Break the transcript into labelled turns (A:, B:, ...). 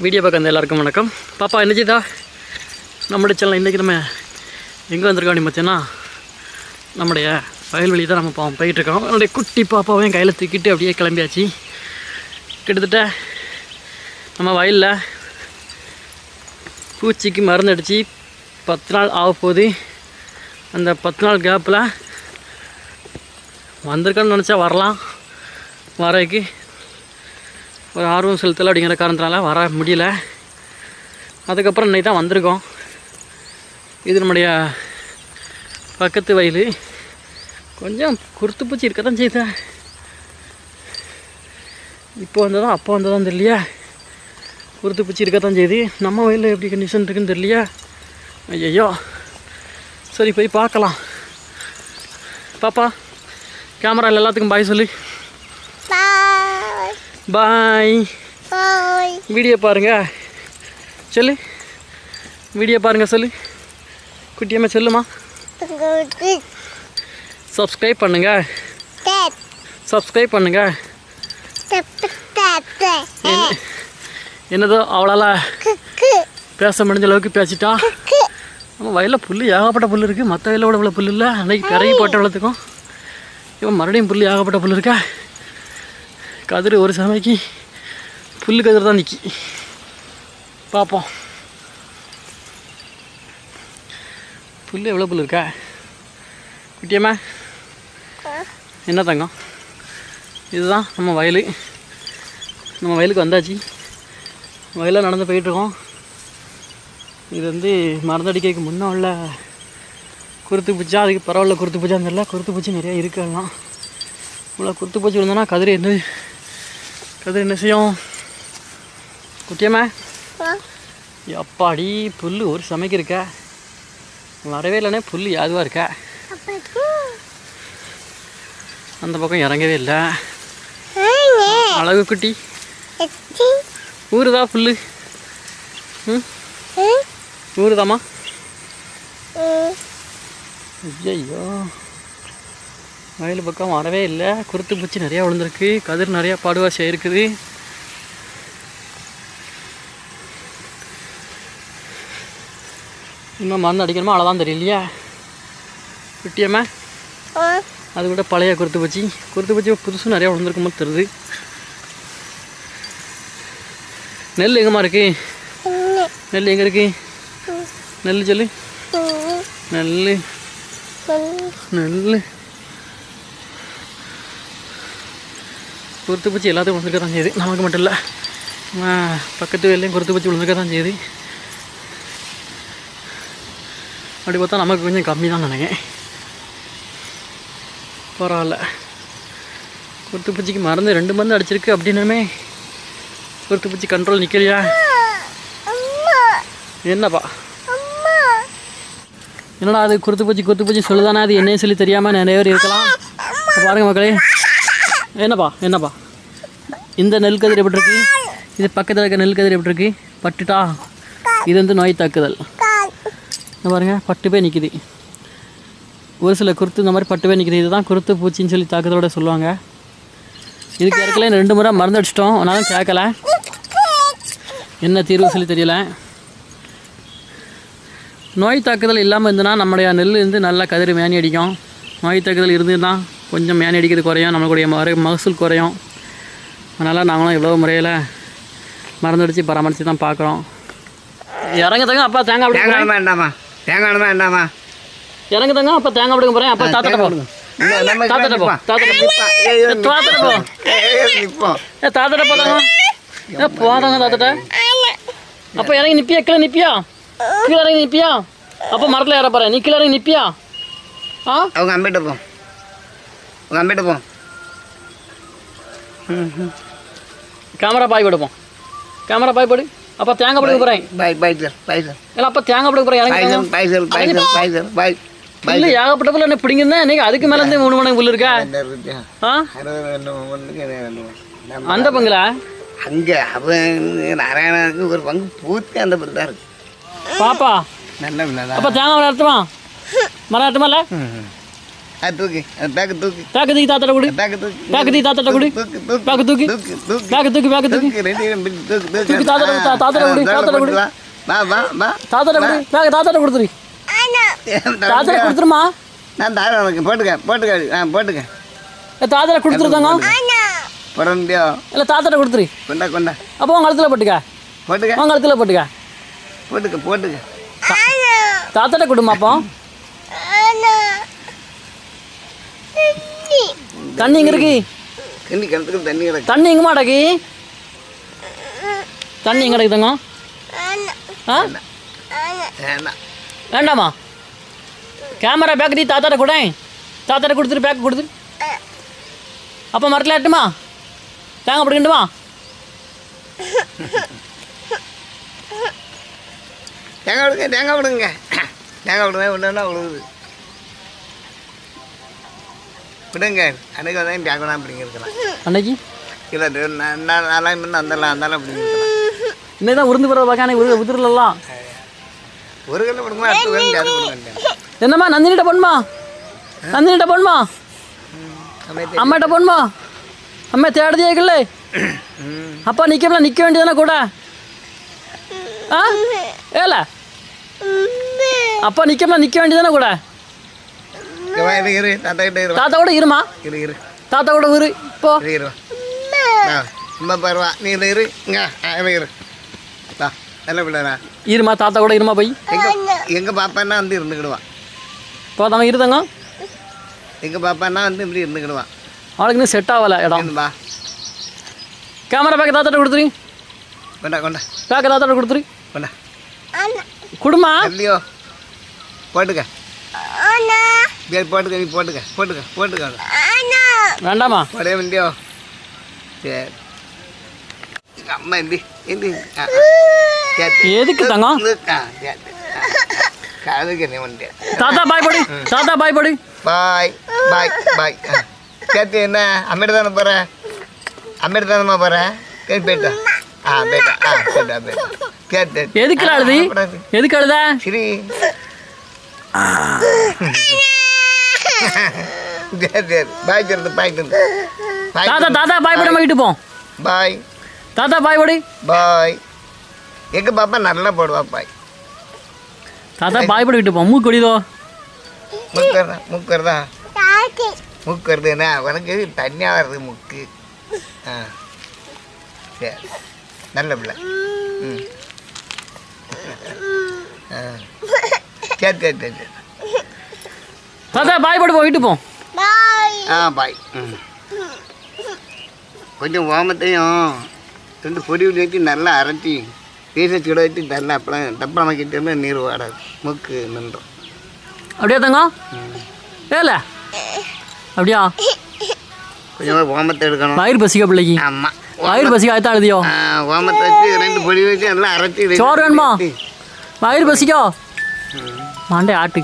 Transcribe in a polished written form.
A: Video பார்க்க எல்லாருக்கும் வணக்கம். பாப்பா என்ன செய்தா நம்முடைய சேனல் இன்றைக்கி நம்ம எங்கே வந்திருக்கோம் அப்படின்னு பார்த்தீங்கன்னா நம்முடைய வயல்வெளி தான் நம்ம போயிட்டுருக்கோம். என்னுடைய குட்டி பாப்பாவையும் கையில் தூக்கிட்டு அப்படியே கிளம்பியாச்சு. கிட்டத்தட்ட நம்ம வயலில் பூச்சிக்கு மருந்து அடித்து 10 நாள் ஆக போகுது. அந்த 10 நாள் கேப்பில் வந்திருக்கான்னு நினச்சா வரலாம், வரக்கு ஒரு ஆர்வம் செலுத்தலை அப்படிங்கிற காரணத்தினால வர முடியல. அதுக்கப்புறம் இன்றைக்கி தான் வந்திருக்கோம். இது நம்முடைய பக்கத்து வயல். கொஞ்சம் குருத்து பூச்சி இருக்க தான் செய்யுதா, இப்போ வந்ததா அப்போ வந்ததான் தெரியலையா. குருத்து பூச்சி இருக்க தான் செய்யுது. நம்ம வயலில் எப்படி கண்டிஷன் இருக்குன்னு தெரியலையா. ஐயோ, சரி போய் பார்க்கலாம். பாப்பா கேமராவில் எல்லாத்துக்கும் பாய் சொல்லு. பாய். வீடியோ பாருங்க சொல்லு, வீடியோ பாருங்க சொல்லு. குட்டியம்மா சொல்லுமா. சப்ஸ்கிரைப் பண்ணுங்க, சப்ஸ்கிரைப் பண்ணுங்க. என்னதோ அவளால் பேச முடிஞ்ச அளவுக்கு பேசிட்டா. நம்ம வயலில் புல் ஏகப்பட்ட புல் இருக்குது. மற்ற வயலோட இவ்வளோ புல் இல்லை. அன்றைக்கி கரையை போட்ட வளர்த்துக்கும் இப்போ மறுபடியும் புல் ஏகப்பட்ட புல் இருக்கா. கதிர் ஒரு சமைக்கு புல் கதிர் தான் நிற்கி. பார்ப்போம் புல் எவ்வளோ புல் இருக்கா. குட்டியம்மா என்ன தங்கம், இதுதான் நம்ம வயல். நம்ம வயலுக்கு வந்தாச்சு. வயலில் நடந்து போயிட்டுருக்கோம். இது வந்து மருந்தடிக்கிறதுக்கு முன்னே உள்ள குருத்து பூச்சா, அதுக்கு பரவாயில்ல குருத்து பூச்சான்னு தெரியல. குருத்து பூச்சி நிறையா இருக்கலாம். இவ்வளோ குருத்து பூச்சி விழுந்தோன்னா கதிர் என்ன செய்யும். குட்டியம்மா அப்பாடி புல் ஒரு சமைக்கு இருக்க. வரவே இல்லைனே புல் யாதுவாக இருக்கா. அந்த பக்கம் இறங்கவே இல்லை. அழகு குட்டி ஊருதா புல். ஊருதாம்மா. ஐயோ, வயல் பக்கம் வரவே இல்லை. குருத்து பூச்சி நிறையா விழுந்திருக்கு. கதிர் நிறையா பாடுவாசியாக இருக்குது. இன்னும் மருந்து அடிக்கணுமா அவ்வளோதான் தெரியலையா. குட்டியம்மா அது கூட பழைய குருத்து பூச்சி புதுசும் நிறையா விழுந்திருக்கும் போது தெரியுது. நெல் எங்கம்மா இருக்கு. நெல் எங்கே இருக்கு. நெல் சொல்லு. நெல் குருத்து பூச்சி எல்லாத்துக்கும் விழுந்துருக்க தான் செய்யுது. நமக்கு மட்டும் இல்லை, பக்கத்து வயல்லையும் குருத்து பூச்சி விழுந்துருக்க தான் செய்யுது. அப்படி பார்த்தா நமக்கு கொஞ்சம் கம்மி தான் நினைக்கிறேன். பரவாயில்ல. குருத்து பூச்சிக்கு மருந்து 2 மருந்து அடிச்சிருக்கு. அப்படின்னுமே குருத்து பூச்சி கண்ட்ரோல் நிற்கலையா. என்னப்பா என்னடா அது குருத்து பூச்சி சொல்லுதானே. அது என்னையும் சொல்லி தெரியாமல் நிறைய பேர் இருக்கலாம். பாருங்கள் மக்களே. என்னப்பா இந்த நெல் கதிர் எப்படி இருக்கு, இது பக்கத்தில் இருக்க நெல் கதிர் எப்படி இருக்கு. பட்டுட்டா. இது வந்து நோய் தாக்குதல். பாருங்கள் பட்டு போய் நிற்கிது. ஒரு சில குருத்து இந்த மாதிரி பட்டு போய் நிற்கிது. இதுதான் குருத்து பூச்சின்னு சொல்லி தாக்குதலோட சொல்லுவாங்க. இதுக்கு இடத்துல 2 முறை மருந்து அடிச்சிட்டோம். அதனால கேட்கல. என்ன தீர்வு சொல்லி தெரியல. நோய் தாக்குதல் இல்லாமல் இருந்ததுன்னா நம்மளுடைய நெல் வந்து நல்லா கதிர் மேனி அடிக்கும். நோய் தாக்குதல் இருந்ததுன்னா கொஞ்சம் மேனி அடிக்கிறது குறையும், நம்மளுடைய மகசூல் குறையும். அதனால் நாங்களும் இவ்வளோ முறையில் மருந்தடித்து பராமரித்து தான் பார்க்குறோம். இறங்க தங்க அப்பா தேங்காய் அப்படி வேண்டாமா. தேங்காய் வேண்டாமா. இறங்க தங்க அப்பா தேங்காய் அப்படிங்க போகிறேன். அப்பா தாத்தட்ட போடுங்க. தாத்தட்ட போ போதாங்க தாத்தட்ட. அப்போ இறங்கி நிற்பியா. கீழே இறங்கி நிற்பியா. அப்போ மரத்தில் ஏற போகிறேன். நீ கீழே இறங்கி நிற்பியா.
B: அவங்க அம்பிட்டு போ.
A: கேமரா பாய் போடுப்போம். கேமரா பாய் போடு. அப்போ தேங்காய் போடுக்க போகிறேன். இல்லை அப்போ தேங்காய் போடுக்க போகிறேன். இல்லை ஏகப்பட்ட புல் என்ன பிடிங்கிருந்தேன். நீங்கள் அதுக்கு மேலேருந்து 3 மடங்கு புல் இருக்கா. அந்த பங்குல
B: அங்கே அவன் நாராயணனுக்கு ஒரு பங்கு பூத்தி அந்த புல் தான் இருக்கு.
A: பாப்பா
B: நல்ல
A: அப்போ தேங்காய் மரம் எடுத்துமா. மரம் எடுத்துமா இல்லை.
B: தூக்கு பேக்கு தூக்கு
A: பேக்கு தூக்கி தாத்தாட்ட கொடு
B: பேக்கு தூக்கு
A: பேக்கு தூக்கி தாத்தாட்ட கொடு
B: தூக்கு தூக்கு
A: பேக்கு தூக்கி
B: தூக்கு தூக்கு
A: பேக்கு தூக்கி பேக்கு தூக்கி
B: தூக்கு ரெண்டு பேரும் பிடிச்சு தூக்கு தூக்கு
A: தூக்கி தாத்தாட்ட கொடு தாத்தாட்ட கொடு
B: வா வா வா
A: தாத்தாட்ட கொடு பேக்கு தாத்தாட்ட கொடுத்துரு தாத்தாட்ட கொடுத்துருமா
B: நான் தாரேன் உனக்கு போட்டுக்க போட்டுக்க
A: தாத்தாட்ட கொடுத்துருதாங்க
B: போட முடியும்
A: இல்லை தாத்தாட்ட கொடுத்துரு
B: கொண்டா கொண்டா
A: அப்போ உங்கள் கழுத்தில் போட்டுக்க
B: போட்டுக்க
A: உங்கள் கழுத்தில் போட்டுக்க
B: போட்டுக்க
A: தாத்தாட்ட கொடுமா அப்போ தண்ணி எங்கே இருக்கு
B: தண்ணி கிணத்துக்கு தண்ணி கிடக்கு
A: தண்ணி எங்கே மாட்டக்கு தண்ணி எங்கே கிடக்குதுங்க ஆ
B: வேணாம்
A: வேண்டாமா கேமரா பேக் நீ தாத்தாட்ட கூட தாத்தாட்ட கொடுத்துரு பேக் கொடுத்துரு அப்போ மரத்தில் ஆட்டுமா தேங்காய் பிடிக்கண்டுமா
B: தேங்காய் விடுங்க ஒன்றுனா விழுகுது விடுங்க அன்னைக்கு வந்து தேங்காய் அப்படிங்கிறதுலாம்
A: அன்னைக்கு
B: இல்லை நாலாம் முன்ன அந்தலாம் அப்படிங்கிறதுலாம்
A: இன்னைக்கு தான் உருந்து போகிற பார்க்க உதிரலாம்
B: ஒரு கல்ல விடுமா அடுத்து வேணும் அது விடுங்க
A: என்னம்மா நந்தினிட்ட போணுமா நந்தினிட்ட போணுமா அம்மாட்ட போணுமா அம்மா தேடுதியாக்கல அப்பா நிற்க வேண்டியதானே கூட ஆ ஏல அப்பா நிற்க வேண்டியதானே கூட
B: இரு தாத்தா கிட்ட இரு
A: தாத்தா கூட இருமா
B: இரு
A: தாத்தா கூட இரு இப்போ
B: இரு அம்மா பாருவா நீ இரு இங்கே இரு வா நல்ல பிள்ளைடா
A: இருமா தாத்தா கூட இருமா போய்
B: எங்கள் பாப்பான்னா வந்து இருந்துக்கிடுவான்
A: இப்போ தங்க இருதாங்க
B: எங்கள் பாப்பான்னா வந்து இப்படி இருந்துக்கிடுவான்
A: அவளுக்கு இன்னும் செட் ஆகலை இடம்
B: வா
A: கேமரா பேக்க தாத்தாட்ட கொடுத்துரு
B: கொண்டா
A: பேக்க தாத்தாட்ட கொடுத்துரு
B: கொண்டா
A: குடுமா
B: இல்லையோ போட்டுக்க போட்டுக்க நீ போட்டுக்க
A: வேண்டாமா
B: போடவே இல்லையோ சரி அம்மா எந்தி
A: எதுக்கு தங்கம்
B: காதுக்கு என்ன பண்ணிட்டே
A: தாத்தா பாய் படி தாத்தா பாய் படி
B: பாய் கேத்து என்ன அம்மிட்ட தானே போகிறேன் அம்மிட்ட தானம்மா போகிறேன் கேட்டு போயிட்டா போயிட்டா கேட்டு
A: எதுக்கு அழுது எதுக்கு அழுத
B: சரி பாய் சொல்றது
A: தாத்தா தாத்தா பாய் படி வீட்டு போ
B: பாய்
A: தாத்தா பாய் படி
B: பாய் எங்க பாப்பா நல்லா போடுவா பாய்
A: தாத்தா பாய் படி வீட்டு போ மூக்கு கொடிதோ
B: மூக்கு வருது என்ன உனக்கு தனியாக வருது முக்கு ஆ சரி நல்ல பிள்ளை ம் சரி
A: தாத்தா பாய் படி போ வீட்டு போ
B: பாய் ம் கொஞ்சம் ஓமத்தையும் ரெண்டு பொடி வச்சு நல்லா அரைச்சி பீசை சுட வச்சு நல்லா அப்பலாம் டப்பா கிட்டே நீர் வாடாது மூக்கு நின்றோம்
A: அப்படியா தங்க ஏல அப்படியா
B: கொஞ்சமாக ஓமத்தை எடுக்கணும்
A: வயிறு பசிக்கா பிள்ளைக்கு
B: ஆமாம்
A: வயிறு பசிக்கா ஆயத்தா அழுதியோ
B: ஓமத்தை வச்சு ரெண்டு பொடி வச்சு நல்லா அரைச்சி
A: சோறு வேணுமா வயிறு பசிக்கோ மாண்டே ஆட்டு